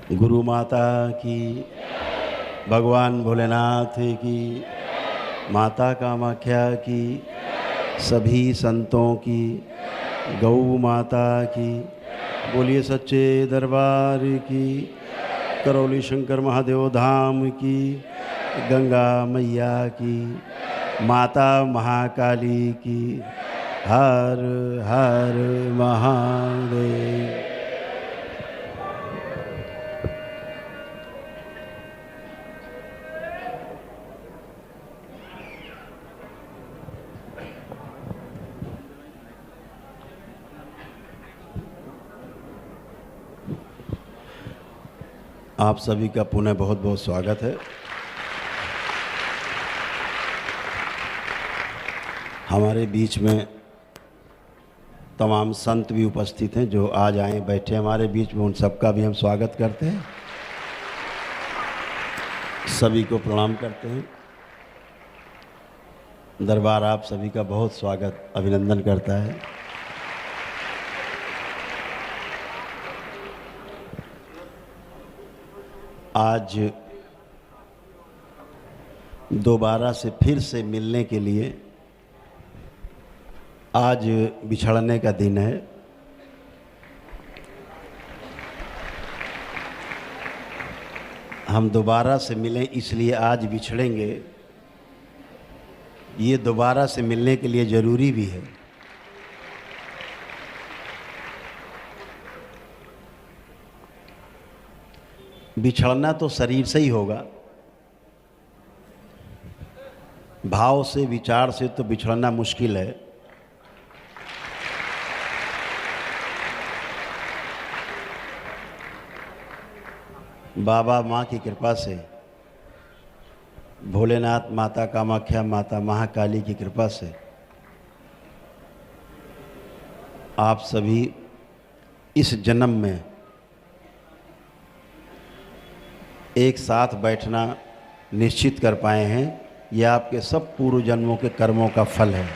गुरु माता की, भगवान भोलेनाथ की, माता कामाख्या की, सभी संतों की, गौ माता की, बोलिए सच्चे दरबार की, करौली शंकर महादेव धाम की, गंगा मैया की, माता महाकाली की, हर हर महादेव। आप सभी का पुनः बहुत बहुत स्वागत है। हमारे बीच में तमाम संत भी उपस्थित हैं जो आज आए बैठे हमारे बीच में, उन सबका भी हम स्वागत करते हैं, सभी को प्रणाम करते हैं। दरबार आप सभी का बहुत स्वागत अभिनंदन करता है। आज दोबारा से फिर से मिलने के लिए आज बिछड़ने का दिन है। हम दोबारा से मिलें इसलिए आज बिछड़ेंगे, ये दोबारा से मिलने के लिए ज़रूरी भी है। बिछड़ना तो शरीर से ही होगा, भाव से विचार से तो बिछड़ना मुश्किल है। बाबा माँ की कृपा से, भोलेनाथ माता कामाख्या माता महाकाली की कृपा से आप सभी इस जन्म में एक साथ बैठना निश्चित कर पाए हैं। यह आपके सब पूर्व जन्मों के कर्मों का फल है।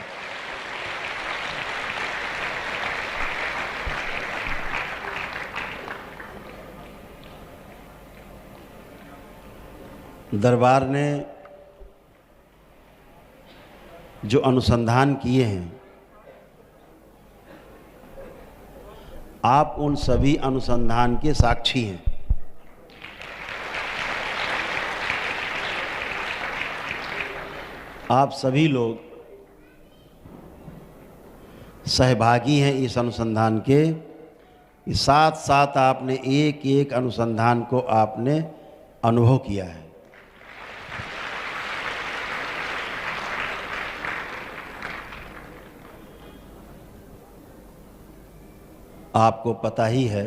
दरबार ने जो अनुसंधान किए हैं, आप उन सभी अनुसंधान के साक्षी हैं। आप सभी लोग सहभागी हैं इस अनुसंधान के। साथ साथ आपने एक एक अनुसंधान को आपने अनुभव किया है। आपको पता ही है,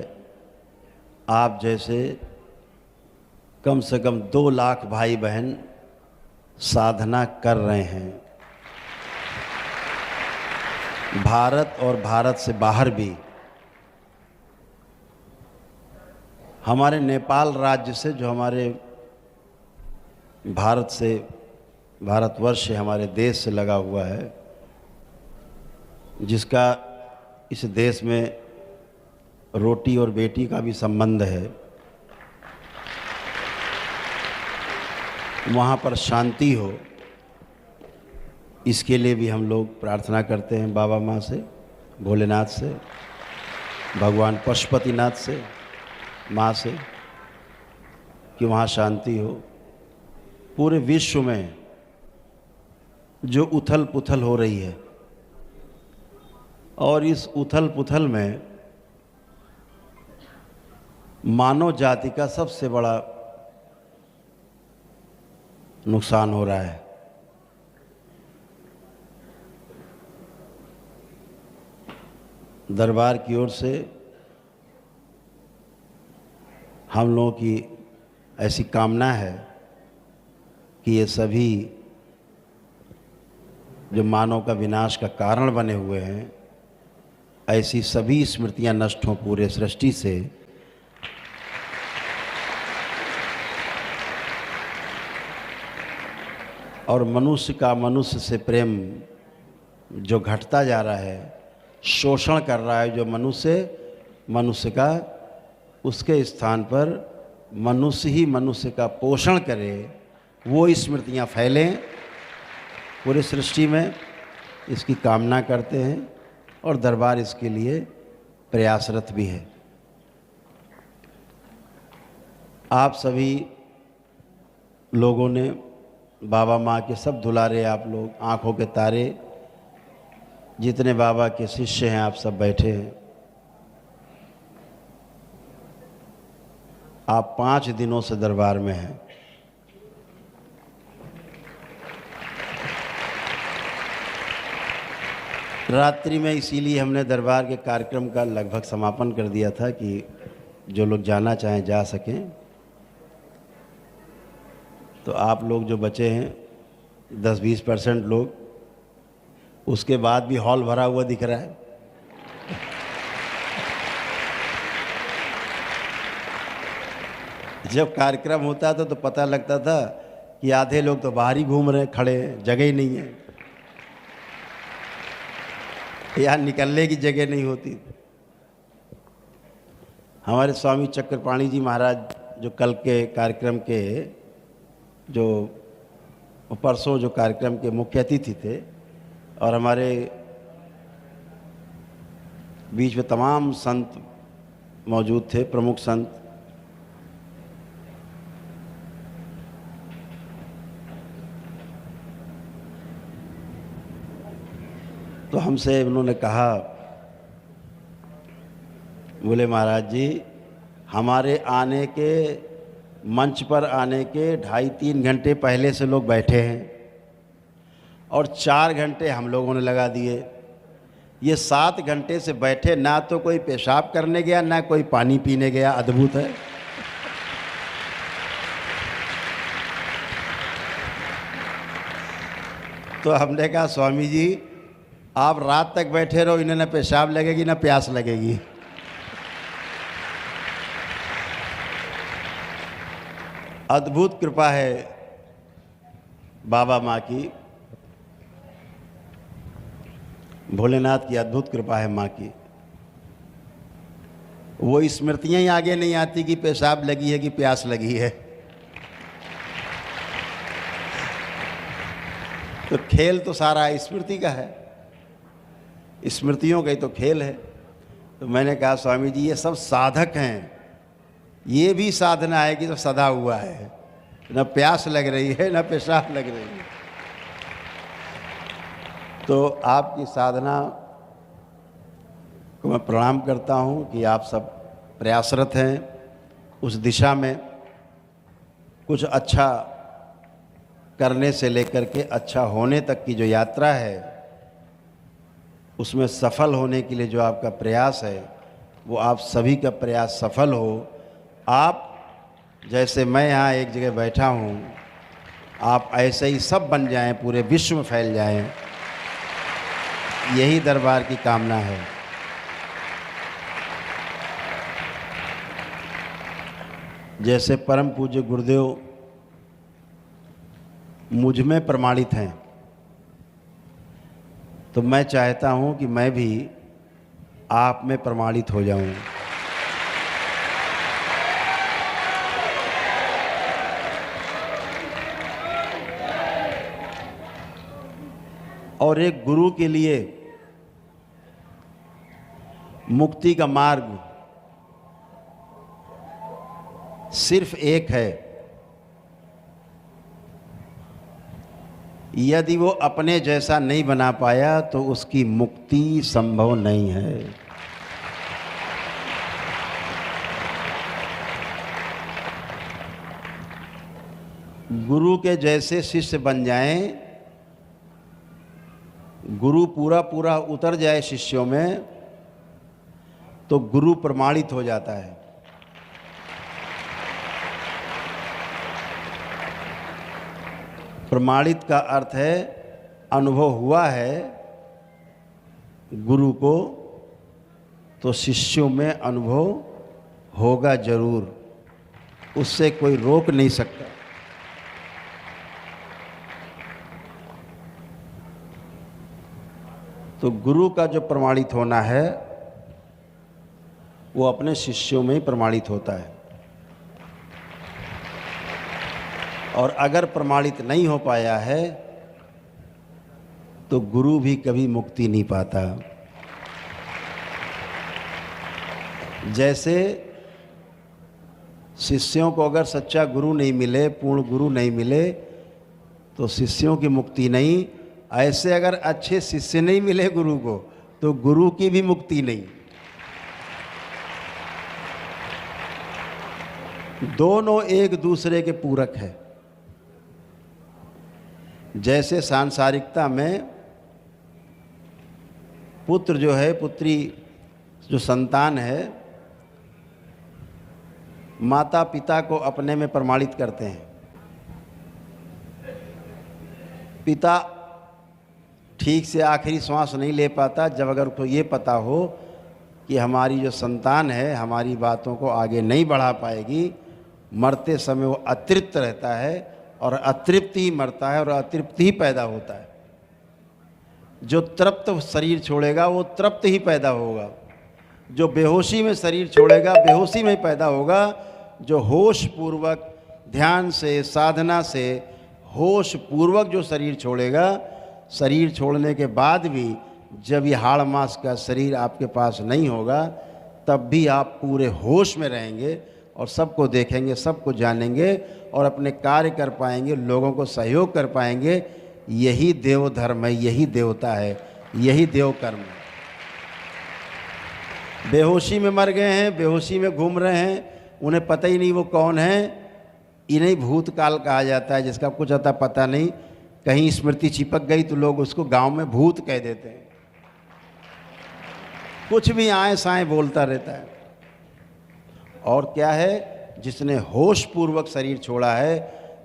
आप जैसे कम से कम 2 लाख भाई बहन साधना कर रहे हैं। भारत और भारत से बाहर भी, हमारे नेपाल राज्य से, जो हमारे भारत से, भारतवर्ष से, हमारे देश से लगा हुआ है, जिसका इस देश में रोटी और बेटी का भी संबंध है, वहाँ पर शांति हो, इसके लिए भी हम लोग प्रार्थना करते हैं बाबा माँ से, भोलेनाथ से, भगवान पशुपतिनाथ से, माँ से, कि वहाँ शांति हो। पूरे विश्व में जो उथल पुथल हो रही है, और इस उथल पुथल में मानव जाति का सबसे बड़ा नुकसान हो रहा है। दरबार की ओर से हम लोगों की ऐसी कामना है कि ये सभी जो मानव का विनाश का कारण बने हुए हैं, ऐसी सभी स्मृतियां नष्ट हों पूरे सृष्टि से। और मनुष्य का मनुष्य से प्रेम जो घटता जा रहा है, शोषण कर रहा है जो मनुष्य का, उसके स्थान पर मनुष्य ही मनुष्य का पोषण करे, वो स्मृतियाँ फैलें पूरे सृष्टि में, इसकी कामना करते हैं और दरबार इसके लिए प्रयासरत भी है। आप सभी लोगों ने, बाबा माँ के सब दुलारे आप लोग, आँखों के तारे, जितने बाबा के शिष्य हैं आप सब बैठे हैं। आप 5 दिनों से दरबार में हैं। रात्रि में इसीलिए हमने दरबार के कार्यक्रम का लगभग समापन कर दिया था कि जो लोग जाना चाहें जा सकें। तो आप लोग जो बचे हैं 10-20% लोग, उसके बाद भी हॉल भरा हुआ दिख रहा है। जब कार्यक्रम होता था तो पता लगता था कि आधे लोग तो बाहर ही घूम रहे हैं, खड़े हैं, जगह ही नहीं है, यहाँ निकलने की जगह नहीं होती। हमारे स्वामी चक्रपाणी जी महाराज जो कल के कार्यक्रम के, जो परसों जो कार्यक्रम के मुख्य अतिथि थे, और हमारे बीच में तमाम संत मौजूद थे, प्रमुख संत। तो हमसे उन्होंने कहा, बोले महाराज जी, हमारे आने के, मंच पर आने के 2.5-3 घंटे पहले से लोग बैठे हैं और 4 घंटे हम लोगों ने लगा दिए। ये 7 घंटे से बैठे, ना तो कोई पेशाब करने गया ना कोई पानी पीने गया। अद्भुत है। तो हमने कहा स्वामी जी आप रात तक बैठे रहो, इन्हें ना पेशाब लगेगी ना प्यास लगेगी। अद्भुत कृपा है बाबा माँ की, भोलेनाथ की अद्भुत कृपा है माँ की। वो स्मृतियाँ ही आगे नहीं आती कि पेशाब लगी है कि प्यास लगी है। तो खेल तो सारा स्मृति का है, स्मृतियों का ही तो खेल है। तो मैंने कहा स्वामी जी ये सब साधक हैं, ये भी साधना है कि तो सदा हुआ है, न प्यास लग रही है न पेशाब लग रही है। तो आपकी साधना को मैं प्रणाम करता हूँ कि आप सब प्रयासरत हैं उस दिशा में। कुछ अच्छा करने से लेकर के अच्छा होने तक की जो यात्रा है, उसमें सफल होने के लिए जो आपका प्रयास है, वो आप सभी का प्रयास सफल हो। आप जैसे मैं यहाँ एक जगह बैठा हूँ, आप ऐसे ही सब बन जाएं, पूरे विश्व में फैल जाएं, यही दरबार की कामना है। जैसे परम पूज्य गुरुदेव मुझ में प्रमाणित हैं, तो मैं चाहता हूँ कि मैं भी आप में प्रमाणित हो जाऊँ। और एक गुरु के लिए मुक्ति का मार्ग सिर्फ एक है। यदि वो अपने जैसा नहीं बना पाया तो उसकी मुक्ति संभव नहीं है। गुरु के जैसे शिष्य बन जाएं, गुरु पूरा पूरा उतर जाए शिष्यों में, तो गुरु प्रमाणित हो जाता है। प्रमाणित का अर्थ है अनुभव हुआ है गुरु को, तो शिष्यों में अनुभव होगा जरूर, उससे कोई रोक नहीं सकता। तो गुरु का जो प्रमाणित होना है वो अपने शिष्यों में ही प्रमाणित होता है। और अगर प्रमाणित नहीं हो पाया है तो गुरु भी कभी मुक्ति नहीं पाता। जैसे शिष्यों को अगर सच्चा गुरु नहीं मिले, पूर्ण गुरु नहीं मिले, तो शिष्यों की मुक्ति नहीं, ऐसे अगर अच्छे शिष्य नहीं मिले गुरु को, तो गुरु की भी मुक्ति नहीं। दोनों एक दूसरे के पूरक है। जैसे सांसारिकता में पुत्र जो है, पुत्री जो संतान है, माता पिता को अपने में प्रमाणित करते हैं। पिता ठीक से आखिरी श्वास नहीं ले पाता जब अगर उसको ये पता हो कि हमारी जो संतान है हमारी बातों को आगे नहीं बढ़ा पाएगी, मरते समय वो अतृप्त रहता है और अतृप्त ही मरता है और अतृप्त ही पैदा होता है। जो तृप्त शरीर छोड़ेगा वो तृप्त ही पैदा होगा, जो बेहोशी में शरीर छोड़ेगा बेहोशी में पैदा होगा। जो होश पूर्वक ध्यान से साधना से होश पूर्वक जो शरीर छोड़ेगा, शरीर छोड़ने के बाद भी जब ये हाड़ मांस का शरीर आपके पास नहीं होगा, तब भी आप पूरे होश में रहेंगे और सबको देखेंगे, सबको जानेंगे और अपने कार्य कर पाएंगे, लोगों को सहयोग कर पाएंगे। यही देव धर्म है, यही देवता है, यही देव कर्म है। बेहोशी में मर गए हैं, बेहोशी में घूम रहे हैं, उन्हें पता ही नहीं वो कौन है। इन्हें भूतकाल कहा जाता है, जिसका कुछ अता पता नहीं। कहीं स्मृति चिपक गई तो लोग उसको गांव में भूत कह देते हैं। कुछ भी आए साए बोलता रहता है। और क्या है, जिसने होश पूर्वक शरीर छोड़ा है,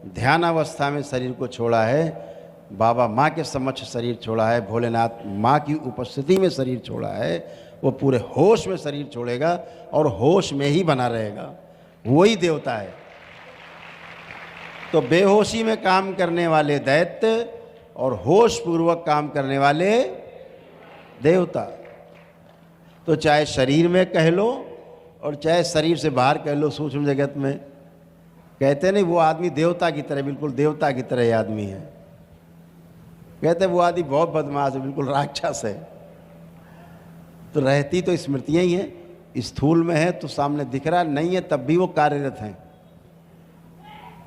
ध्यान अवस्था में शरीर को छोड़ा है, बाबा माँ के समक्ष शरीर छोड़ा है, भोलेनाथ माँ की उपस्थिति में शरीर छोड़ा है, वो पूरे होश में शरीर छोड़ेगा और होश में ही बना रहेगा। वही देवता है। तो बेहोशी में काम करने वाले दैत्य और होश पूर्वक काम करने वाले देवता। तो चाहे शरीर में कह लो और चाहे शरीर से बाहर कह लो, सूक्ष्म जगत में कहते नहीं वो आदमी देवता की तरह, बिल्कुल देवता की तरह आदमी है। कहते वो आदमी बहुत बदमाश है, बिल्कुल राक्षस है। तो रहती तो स्मृतियाँ ही हैं, स्थूल में है तो सामने दिख रहा नहीं है, तब भी वो कार्यरत हैं।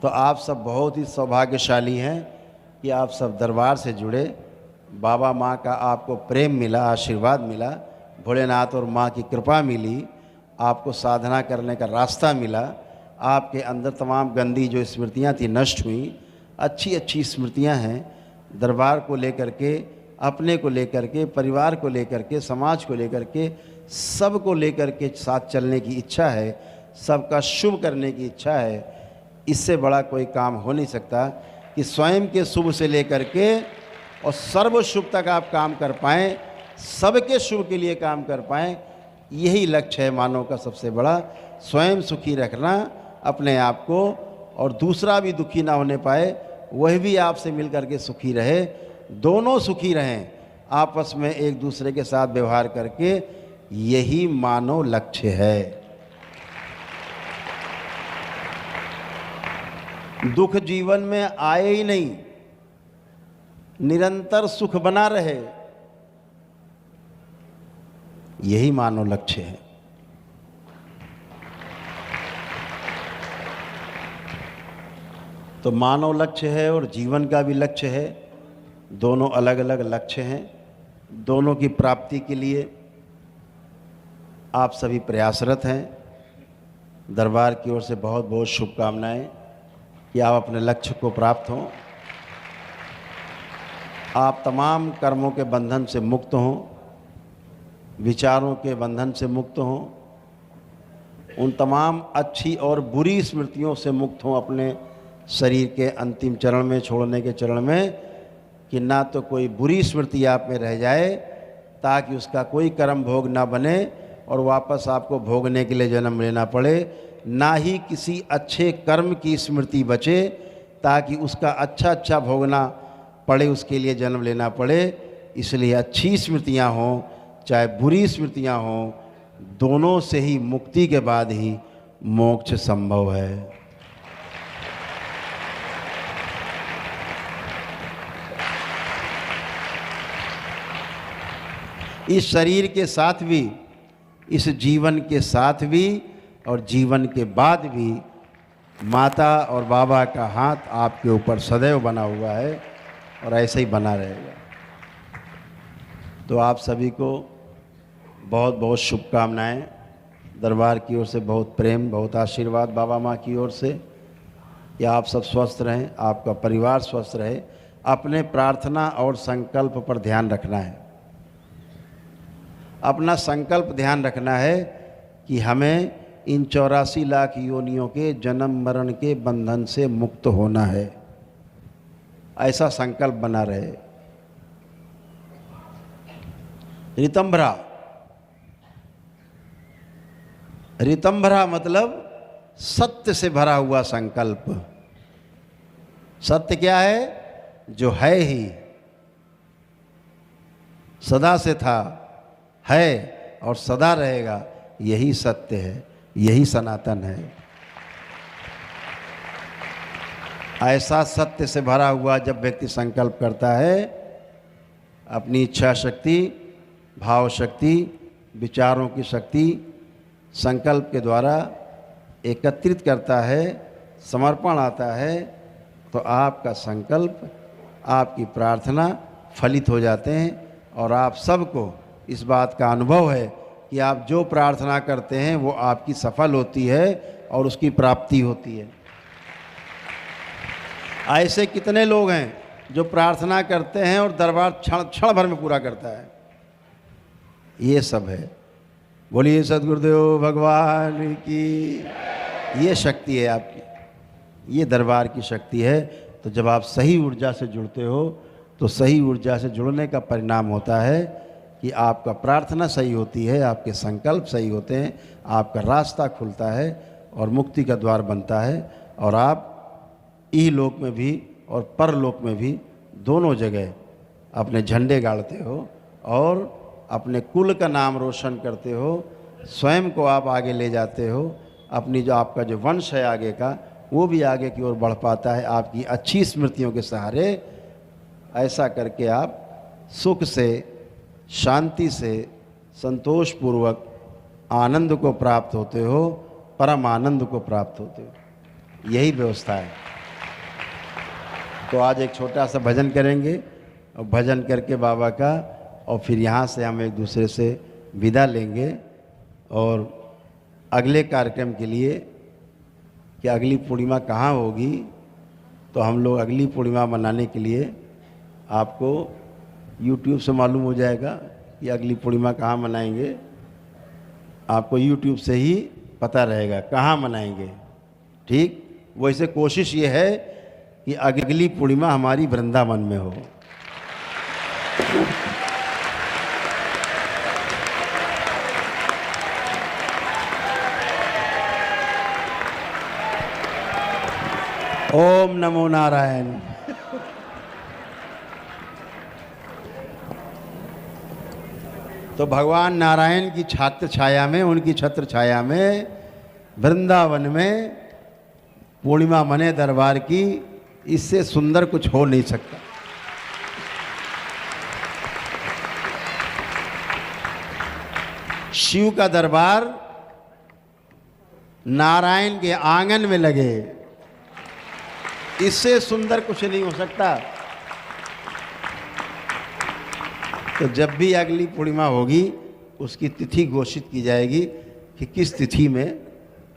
तो आप सब बहुत ही सौभाग्यशाली हैं कि आप सब दरबार से जुड़े। बाबा माँ का आपको प्रेम मिला, आशीर्वाद मिला, भोलेनाथ और माँ की कृपा मिली, आपको साधना करने का रास्ता मिला, आपके अंदर तमाम गंदी जो स्मृतियाँ थी नष्ट हुई, अच्छी अच्छी स्मृतियाँ हैं। दरबार को लेकर के, अपने को लेकर के, परिवार को लेकर के, समाज को लेकर के, सब को लेकर के साथ चलने की इच्छा है, सबका शुभ करने की इच्छा है। इससे बड़ा कोई काम हो नहीं सकता कि स्वयं के शुभ से लेकर के और सर्व शुभ तक आप काम कर पाएँ, सबके शुभ के लिए काम कर पाएँ। यही लक्ष्य है मानव का सबसे बड़ा, स्वयं सुखी रखना अपने आप को, और दूसरा भी दुखी ना होने पाए, वह भी आपसे मिल कर के सुखी रहे, दोनों सुखी रहें आपस में एक दूसरे के साथ व्यवहार करके। यही मानव लक्ष्य है। दुख जीवन में आए ही नहीं, निरंतर सुख बना रहे, यही मानव लक्ष्य है। तो मानव लक्ष्य है और जीवन का भी लक्ष्य है, दोनों अलग अलग लक्ष्य हैं। दोनों की प्राप्ति के लिए आप सभी प्रयासरत हैं। दरबार की ओर से बहुत बहुत शुभकामनाएं कि आप अपने लक्ष्य को प्राप्त हों, आप तमाम कर्मों के बंधन से मुक्त हों, विचारों के बंधन से मुक्त हों, उन तमाम अच्छी और बुरी स्मृतियों से मुक्त हों अपने शरीर के अंतिम चरण में, छोड़ने के चरण में, कि ना तो कोई बुरी स्मृति आप में रह जाए ताकि उसका कोई कर्म भोग ना बने और वापस आपको भोगने के लिए जन्म लेना पड़े, ना ही किसी अच्छे कर्म की स्मृति बचे ताकि उसका अच्छा भोगना पड़े, उसके लिए जन्म लेना पड़े। इसलिए अच्छी स्मृतियाँ हों चाहे बुरी स्मृतियाँ हों, दोनों से ही मुक्ति के बाद ही मोक्ष संभव है। इस शरीर के साथ भी, इस जीवन के साथ भी और जीवन के बाद भी माता और बाबा का हाथ आपके ऊपर सदैव बना हुआ है और ऐसे ही बना रहेगा। तो आप सभी को बहुत बहुत शुभकामनाएं, दरबार की ओर से बहुत प्रेम, बहुत आशीर्वाद बाबा माँ की ओर से कि आप सब स्वस्थ रहें, आपका परिवार स्वस्थ रहे। अपने प्रार्थना और संकल्प पर ध्यान रखना है। अपना संकल्प ध्यान रखना है कि हमें इन 84 लाख योनियों के जन्म मरण के बंधन से मुक्त होना है, ऐसा संकल्प बना रहे। ऋतंभरा, ऋतंभरा मतलब सत्य से भरा हुआ संकल्प। सत्य क्या है? जो है ही, सदा से था, है और सदा रहेगा, यही सत्य है, यही सनातन है। ऐसा सत्य से भरा हुआ जब व्यक्ति संकल्प करता है, अपनी इच्छा शक्ति, भाव शक्ति, विचारों की शक्ति संकल्प के द्वारा एकत्रित करता है, समर्पण आता है, तो आपका संकल्प, आपकी प्रार्थना फलित हो जाते हैं। और आप सबको इस बात का अनुभव है कि आप जो प्रार्थना करते हैं वो आपकी सफल होती है और उसकी प्राप्ति होती है। ऐसे कितने लोग हैं जो प्रार्थना करते हैं और दरबार क्षण भर में पूरा करता है। ये सब है। बोलिए सद्गुरुदेव भगवान की। ये शक्ति है आपकी, ये दरबार की शक्ति है। तो जब आप सही ऊर्जा से जुड़ते हो तो सही ऊर्जा से जुड़ने का परिणाम होता है कि आपका प्रार्थना सही होती है, आपके संकल्प सही होते हैं, आपका रास्ता खुलता है और मुक्ति का द्वार बनता है। और आप इहलोक में भी और परलोक में भी दोनों जगह अपने झंडे गाड़ते हो और अपने कुल का नाम रोशन करते हो, स्वयं को आप आगे ले जाते हो, अपनी जो आपका जो वंश है आगे का वो भी आगे की ओर बढ़ पाता है आपकी अच्छी स्मृतियों के सहारे। ऐसा करके आप सुख से, शांति से, संतोषपूर्वक आनंद को प्राप्त होते हो, परम आनंद को प्राप्त होते हो। यही व्यवस्था है। तो आज एक छोटा सा भजन करेंगे और भजन करके बाबा का, और फिर यहाँ से हम एक दूसरे से विदा लेंगे। और अगले कार्यक्रम के लिए कि अगली पूर्णिमा कहाँ होगी, तो हम लोग अगली पूर्णिमा मनाने के लिए आपको YouTube से मालूम हो जाएगा कि अगली पूर्णिमा कहाँ मनाएंगे। आपको YouTube से ही पता रहेगा कहाँ मनाएंगे। ठीक वैसे कोशिश ये है कि अगली पूर्णिमा हमारी वृंदावन में हो। ओम नमो नारायण। तो भगवान नारायण की छात्र छाया में, उनकी छत्र छाया में, वृंदावन में पूर्णिमा मने दरबार की, इससे सुंदर कुछ हो नहीं सकता। शिव का दरबार नारायण के आंगन में लगे, इससे सुंदर कुछ नहीं हो सकता। तो जब भी अगली पूर्णिमा होगी उसकी तिथि घोषित की जाएगी कि किस तिथि में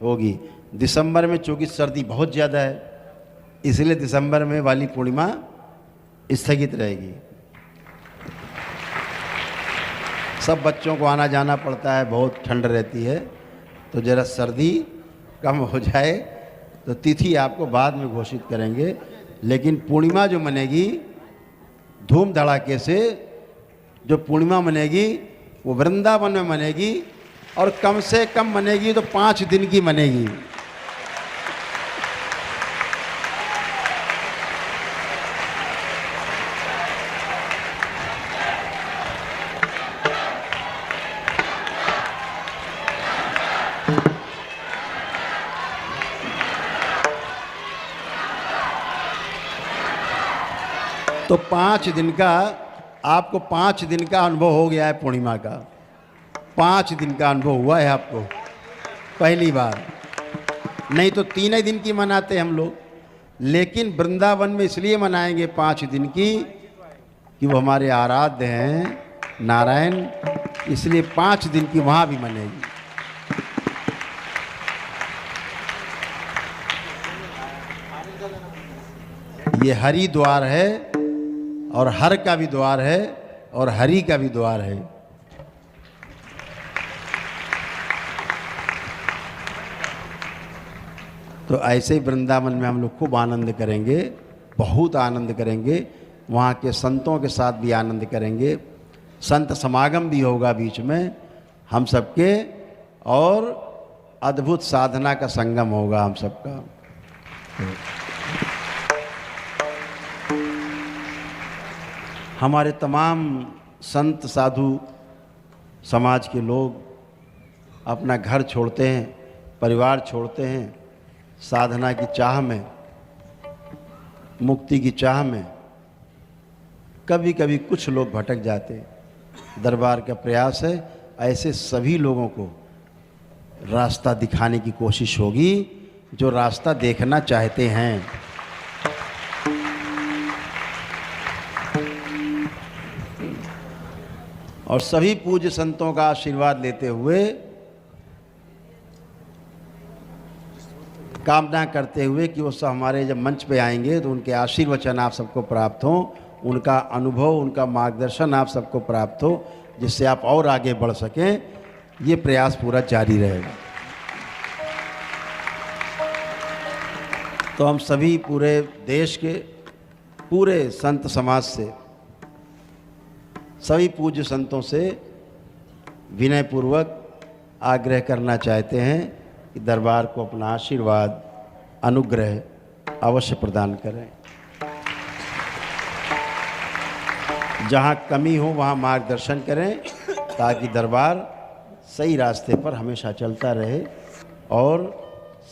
होगी। दिसंबर में चूँकि सर्दी बहुत ज़्यादा है, इसलिए दिसंबर में वाली पूर्णिमा स्थगित रहेगी। सब बच्चों को आना जाना पड़ता है, बहुत ठंड रहती है, तो ज़रा सर्दी कम हो जाए तो तिथि आपको बाद में घोषित करेंगे। लेकिन पूर्णिमा जो मनेगी धूम धड़ाके से, जो पूर्णिमा मनेगी वो वृंदावन में मनेगी, और कम से कम मनेगी तो 5 दिन की मनेगी। तो 5 दिन का आपको 5 दिन का अनुभव हो गया है पूर्णिमा का, 5 दिन का अनुभव हुआ है आपको पहली बार। नहीं तो 3 ही दिन की मनाते हम लोग, लेकिन वृंदावन में इसलिए मनाएंगे 5 दिन की कि वो हमारे आराध्य हैं नारायण, इसलिए 5 दिन की वहाँ भी मनेगी। ये हरि द्वार है और हर का भी द्वार है और हरि का भी द्वार है। तो ऐसे ही वृंदावन में हम लोग खूब आनंद करेंगे, बहुत आनंद करेंगे, वहाँ के संतों के साथ भी आनंद करेंगे, संत समागम भी होगा बीच में हम सबके, और अद्भुत साधना का संगम होगा हम सबका। हमारे तमाम संत साधु समाज के लोग अपना घर छोड़ते हैं, परिवार छोड़ते हैं, साधना की चाह में, मुक्ति की चाह में। कभी कभी कुछ लोग भटक जाते हैं। दरबार का प्रयास है ऐसे सभी लोगों को रास्ता दिखाने की कोशिश होगी जो रास्ता देखना चाहते हैं। और सभी पूज्य संतों का आशीर्वाद लेते हुए, कामना करते हुए कि वो सब हमारे जब मंच पे आएंगे तो उनके आशीर्वचन आप सबको प्राप्त हो, उनका अनुभव, उनका मार्गदर्शन आप सबको प्राप्त हो, जिससे आप और आगे बढ़ सकें। ये प्रयास पूरा जारी रहेगा। तो हम सभी पूरे देश के पूरे संत समाज से, सभी पूज्य संतों से विनयपूर्वक आग्रह करना चाहते हैं कि दरबार को अपना आशीर्वाद, अनुग्रह अवश्य प्रदान करें। जहाँ कमी हो वहाँ मार्गदर्शन करें, ताकि दरबार सही रास्ते पर हमेशा चलता रहे और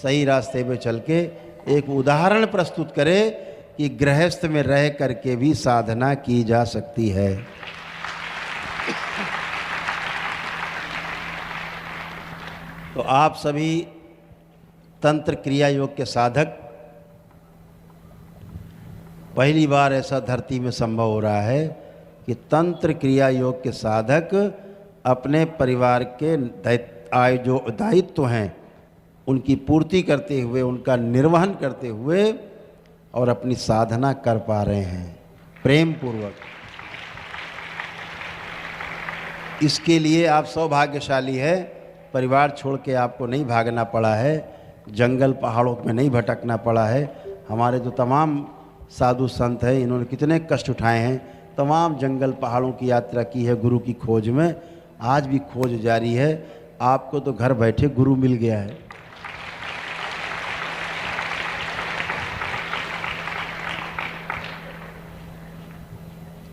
सही रास्ते पे चल के एक उदाहरण प्रस्तुत करे कि गृहस्थ में रह करके भी साधना की जा सकती है। तो आप सभी तंत्र क्रिया योग के साधक, पहली बार ऐसा धरती में संभव हो रहा है कि तंत्र क्रिया योग के साधक अपने परिवार के जो दायित्व हैं उनकी पूर्ति करते हुए, उनका निर्वहन करते हुए और अपनी साधना कर पा रहे हैं प्रेम पूर्वक। इसके लिए आप सौभाग्यशाली है, परिवार छोड़ के आपको नहीं भागना पड़ा है, जंगल पहाड़ों में नहीं भटकना पड़ा है। हमारे जो तमाम साधु संत हैं इन्होंने कितने कष्ट उठाए हैं, तमाम जंगल पहाड़ों की यात्रा की है गुरु की खोज में, आज भी खोज जारी है। आपको तो घर बैठे गुरु मिल गया है।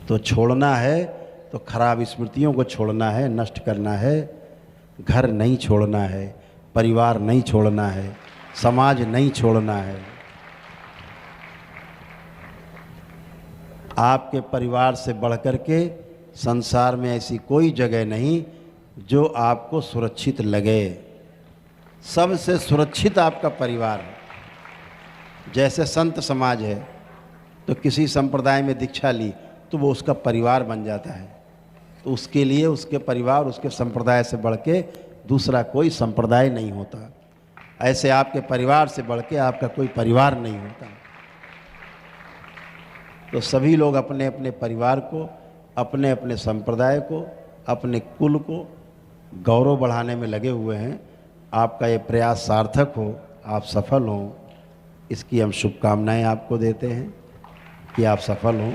तो छोड़ना है तो खराब स्मृतियों को छोड़ना है, नष्ट करना है। घर नहीं छोड़ना है, परिवार नहीं छोड़ना है, समाज नहीं छोड़ना है। आपके परिवार से बढ़कर के संसार में ऐसी कोई जगह नहीं जो आपको सुरक्षित लगे। सबसे सुरक्षित आपका परिवार है। जैसे संत समाज है तो किसी संप्रदाय में दीक्षा ली तो वो उसका परिवार बन जाता है, तो उसके लिए उसके परिवार, उसके संप्रदाय से बढ़ के दूसरा कोई संप्रदाय नहीं होता। ऐसे आपके परिवार से बढ़ के आपका कोई परिवार नहीं होता। तो सभी लोग अपने अपने परिवार को, अपने अपने संप्रदाय को, अपने कुल को गौरव बढ़ाने में लगे हुए हैं। आपका ये प्रयास सार्थक हो, आप सफल हों, इसकी हम शुभकामनाएं आपको देते हैं कि आप सफल हों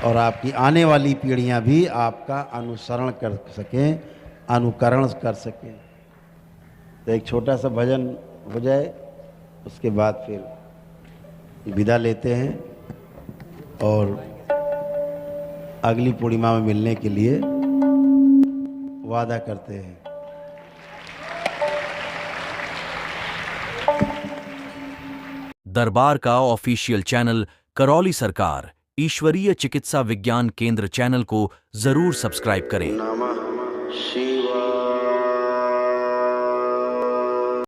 और आपकी आने वाली पीढ़ियां भी आपका अनुसरण कर सकें, अनुकरण कर सकें। तो एक छोटा सा भजन हो जाए, उसके बाद फिर विदा लेते हैं और अगली पूर्णिमा में मिलने के लिए वादा करते हैं। दरबार का ऑफिशियल चैनल करौली सरकार ईश्वरीय चिकित्सा विज्ञान केंद्र चैनल को जरूर सब्सक्राइब करें। नमः शिवाय।